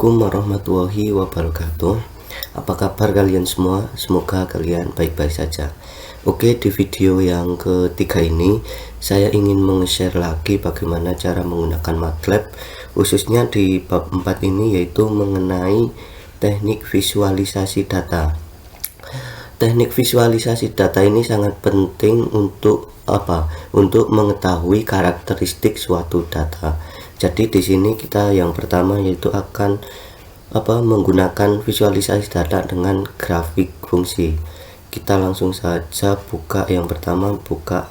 Assalamualaikum warahmatullahi wabarakatuh. Apa kabar kalian semua? Semoga kalian baik-baik saja. Oke, di video yang ketiga ini saya ingin meng-share lagi bagaimana cara menggunakan MATLAB, khususnya di bab 4 ini, yaitu mengenai teknik visualisasi data. Teknik visualisasi data ini sangat penting untuk Untuk mengetahui karakteristik suatu data. Jadi di sini kita yang pertama yaitu akan menggunakan visualisasi data dengan grafik fungsi. Kita langsung saja buka yang pertama, buka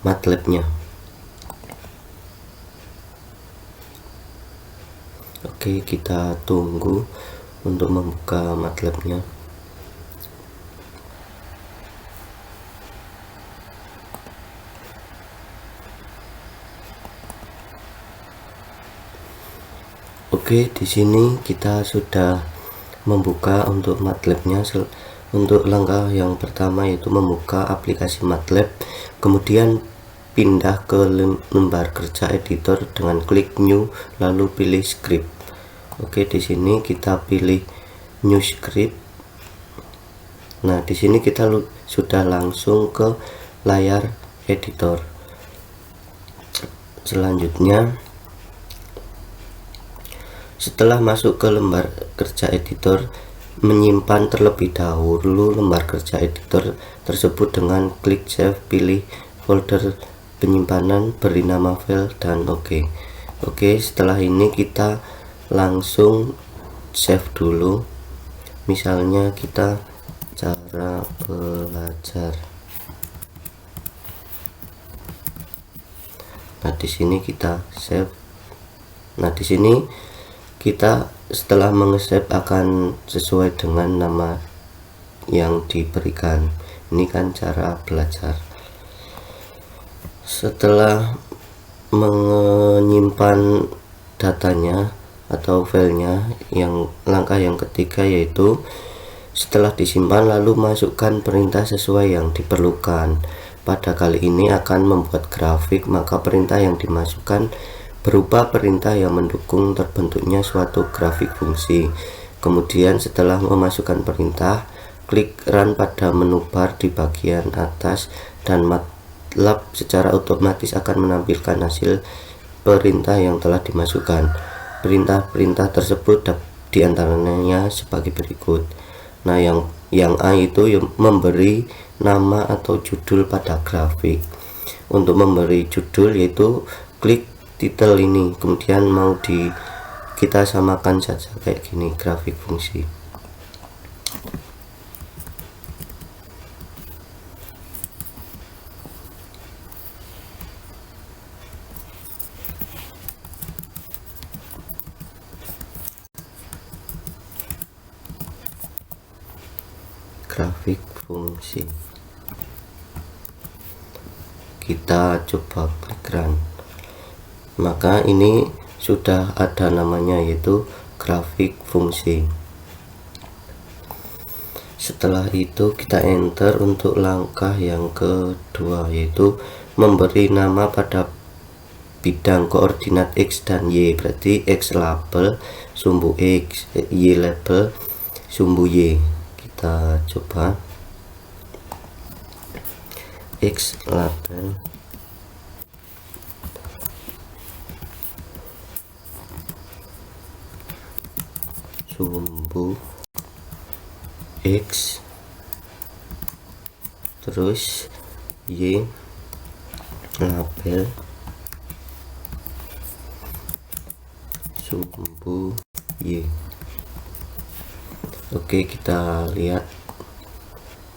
MATLAB-nya. Oke, kita tunggu untuk membuka MATLAB-nya. Oke, di sini kita sudah membuka untuk MATLAB-nya. Untuk langkah yang pertama yaitu membuka aplikasi MATLAB, kemudian pindah ke lembar kerja editor dengan klik new, lalu pilih script. Oke, di sini kita pilih new script. Nah, di sini kita sudah langsung ke layar editor. Selanjutnya, setelah masuk ke lembar kerja editor, menyimpan terlebih dahulu lembar kerja editor tersebut dengan klik save, pilih folder penyimpanan, beri nama file, dan oke. Setelah ini kita langsung save dulu. Misalnya kita cara belajar. Nah, di sini kita save. Nah, di sini kita setelah meng-save akan sesuai dengan nama yang diberikan. Ini kan cara belajar. Setelah menyimpan datanya atau filenya, langkah yang ketiga yaitu setelah disimpan lalu masukkan perintah sesuai yang diperlukan. Pada kali ini akan membuat grafik, maka perintah yang dimasukkan berupa perintah yang mendukung terbentuknya suatu grafik fungsi. Kemudian setelah memasukkan perintah, klik run pada menu bar di bagian atas dan MATLAB secara otomatis akan menampilkan hasil perintah yang telah dimasukkan. Perintah-perintah tersebut diantaranya sebagai berikut. Nah, yang A itu memberi nama atau judul pada grafik. Untuk memberi judul yaitu klik titel ini, kemudian kita samakan saja kayak gini, grafik fungsi. Grafik fungsi. Kita coba klik run. Maka ini sudah ada namanya yaitu grafik fungsi. Setelah itu kita enter untuk langkah yang kedua yaitu memberi nama pada bidang koordinat X dan Y. Berarti X label sumbu X, Y label sumbu Y. Kita coba X label sumbu X, terus Y label sumbu Y. Oke, kita lihat.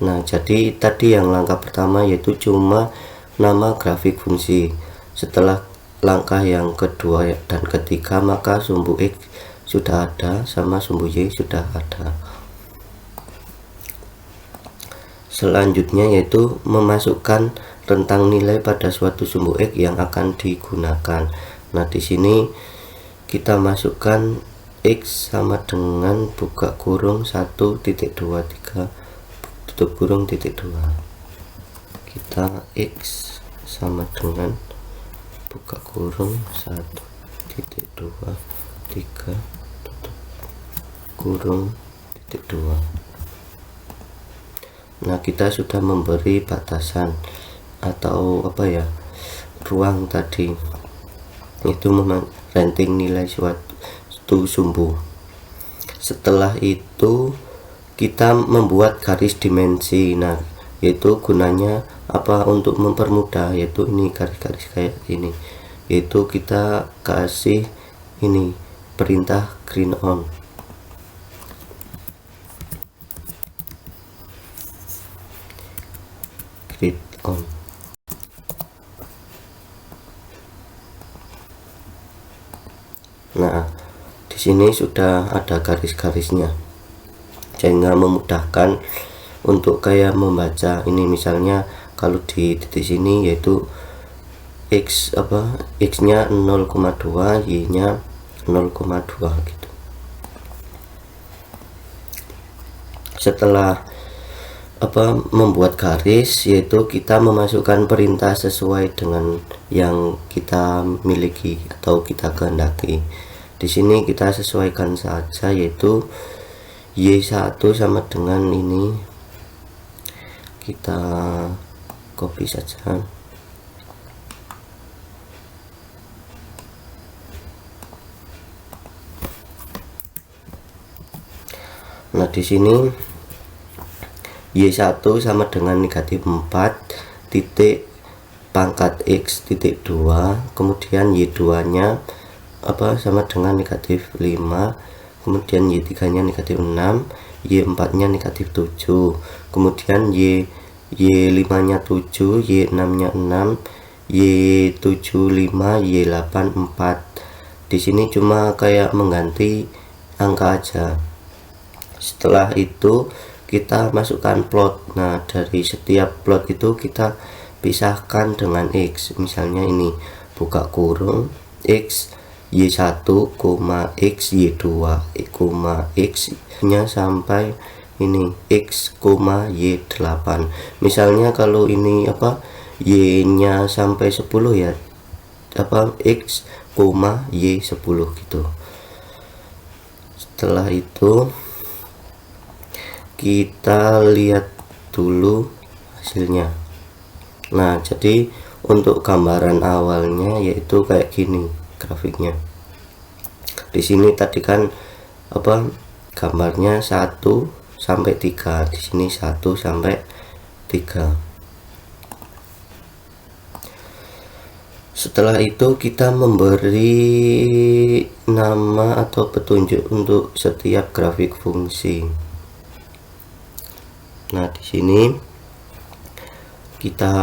Nah, jadi tadi yang langkah pertama yaitu cuma nama grafik fungsi. Setelah langkah yang kedua dan ketiga, maka sumbu X sudah ada sama sumbu Y sudah ada. Selanjutnya yaitu memasukkan rentang nilai pada suatu sumbu X yang akan digunakan. Nah, di sini kita masukkan X sama dengan buka kurung 1.23 tutup kurung titik 2. Kita X sama dengan buka kurung 1.23 tutup kurung titik 2. Nah, kita sudah memberi batasan atau apa ya, ruang tadi, itu ranting nilai suatu sumbu. Setelah itu kita membuat garis dimensi. Nah, yaitu gunanya apa, untuk mempermudah, yaitu ini garis-garis kayak ini, yaitu kita kasih ini perintah green on. Nah, di sini sudah ada garis-garisnya, sehingga memudahkan untuk kayak membaca. Ini misalnya kalau di titik sini yaitu x nya 0,2, y nya 0,2 gitu. Setelah membuat garis, yaitu kita memasukkan perintah sesuai dengan yang kita miliki atau kita kehendaki. Di sini kita sesuaikan saja, yaitu y1 sama dengan ini, kita copy saja. Nah, di sini y1 sama dengan negatif 4 titik pangkat x titik 2, kemudian y2 nya sama dengan negatif 5, kemudian y3 nya negatif 6, y4 nya negatif 7, kemudian y5 nya 7, y6 nya 6, y7 5, y8 4. Di sini cuma kayak mengganti angka aja. Setelah itu kita masukkan plot. Nah, dari setiap plot itu kita pisahkan dengan x. Misalnya ini, buka kurung x y1, x y2, x nya sampai ini x, y8. Misalnya kalau ini y nya sampai 10 ya, x, y10 gitu. Setelah itu kita lihat dulu hasilnya. Nah, jadi untuk gambaran awalnya yaitu kayak gini grafiknya. Di sini tadi kan gambarnya 1 sampai 3, di sini 1 sampai 3. Setelah itu kita memberi nama atau petunjuk untuk setiap grafik fungsi. Nah, di sini kita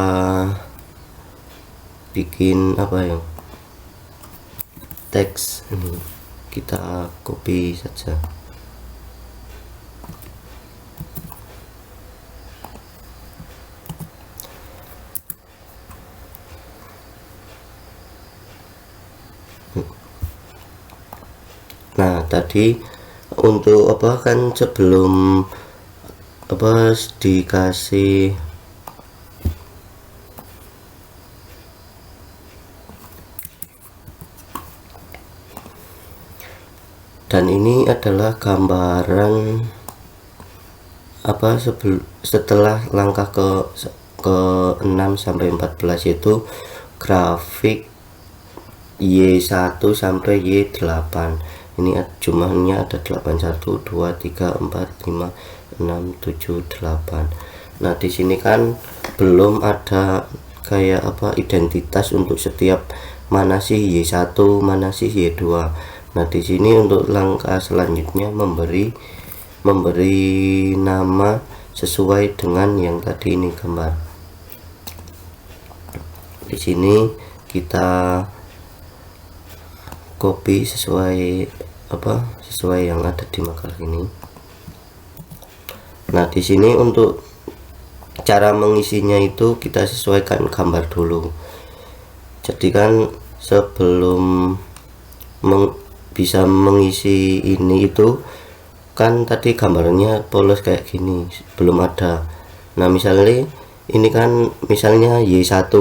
bikin teks ini, kita copy saja. Nah, tadi untuk kan sebelum dikasih dan ini adalah gambaran setelah langkah ke 6 sampai 14, yaitu grafik y1 sampai y8. Ini jumlahnya ada 8, 1 2 3 4 5 6 7 8. Nah, di sini kan belum ada kayak identitas untuk setiap mana sih y1, mana sih y2. Nah, di sini untuk langkah selanjutnya memberi nama sesuai dengan yang tadi ini gambar. Di sini kita copy sesuai yang ada di makalah ini. Nah, di sini untuk cara mengisinya itu kita sesuaikan gambar dulu. Jadi kan sebelum bisa mengisi ini itu kan tadi gambarnya polos kayak gini, belum ada. Nah, misalnya ini kan misalnya y1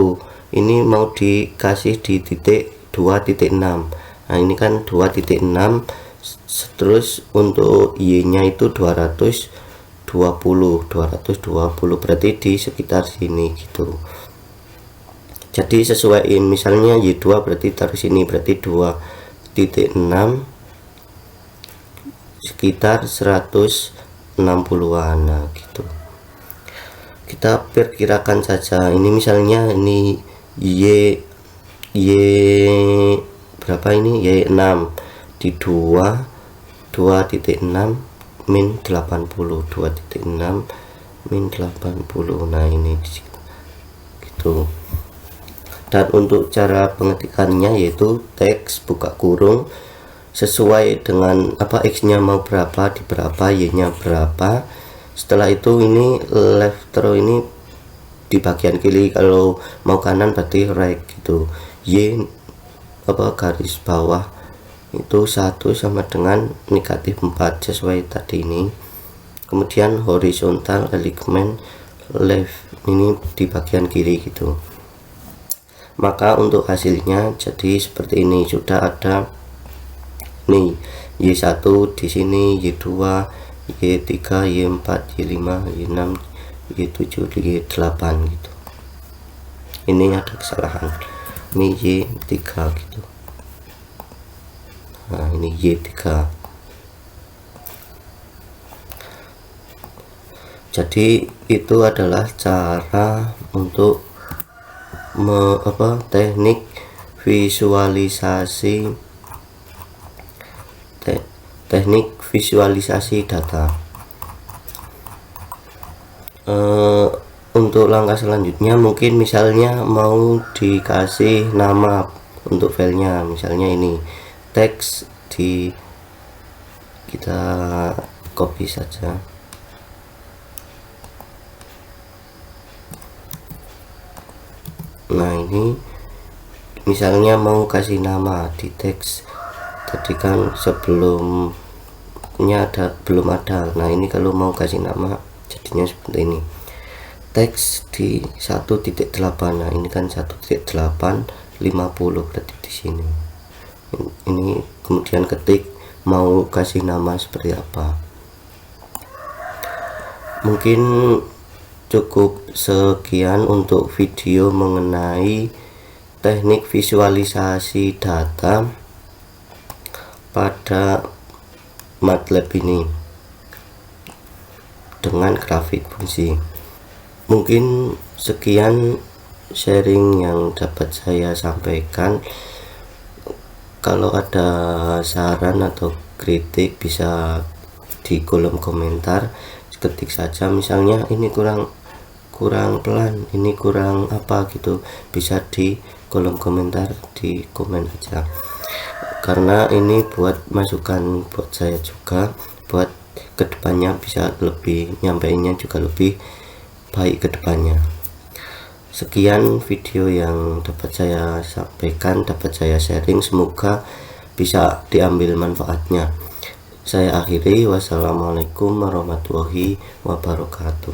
ini mau dikasih di titik 2.6. Nah, ini kan 2.6 Terus untuk Y nya itu 220 berarti di sekitar sini gitu. Jadi sesuaiin, misalnya Y2 berarti taruh sini, berarti 2.6 sekitar 160-an. Nah gitu, kita perkirakan saja. Ini misalnya ini Y berapa ini, Y6 di 2.6 min 80, 2.6 min 80. Nah ini gitu. Dan untuk cara pengetikannya yaitu teks buka kurung sesuai dengan apa, X nya mau berapa di berapa, Y nya berapa. Setelah itu ini left row ini di bagian kiri, kalau mau kanan berarti right gitu. Y apa garis bawah itu 1 sama dengan -4 sesuai tadi ini. Kemudian horizontal alignment left ini di bagian kiri gitu. Maka untuk hasilnya jadi seperti ini, sudah ada nih Y1 di sini, Y2, Y3, Y4, Y5, Y6, Y7, Y8 gitu. Ini ada kesalahan, ini Y3 gitu. Nah ini Y3. Jadi itu adalah cara untuk teknik visualisasi data. Untuk langkah selanjutnya mungkin misalnya mau dikasih nama untuk filenya, misalnya ini teks, kita copy saja. Nah ini misalnya mau kasih nama di teks, tadi kan sebelumnya belum ada. Nah ini kalau mau kasih nama jadinya seperti ini, teks di 1.8. Nah ini kan 1.8 50 berarti di sini. Ini kemudian ketik mau kasih nama seperti apa. Mungkin cukup sekian untuk video mengenai teknik visualisasi data pada MATLAB ini dengan grafik fungsi. Mungkin sekian sharing yang dapat saya sampaikan. Kalau ada saran atau kritik bisa di kolom komentar, ketik saja, misalnya ini kurang pelan, ini kurang apa gitu, bisa di kolom komentar, di komen aja, karena ini buat masukan buat saya juga, buat kedepannya bisa lebih nyampeinnya juga lebih baik kedepannya. Sekian video yang dapat saya sampaikan, dapat saya sharing, semoga bisa diambil manfaatnya. Saya akhiri, wassalamualaikum warahmatullahi wabarakatuh.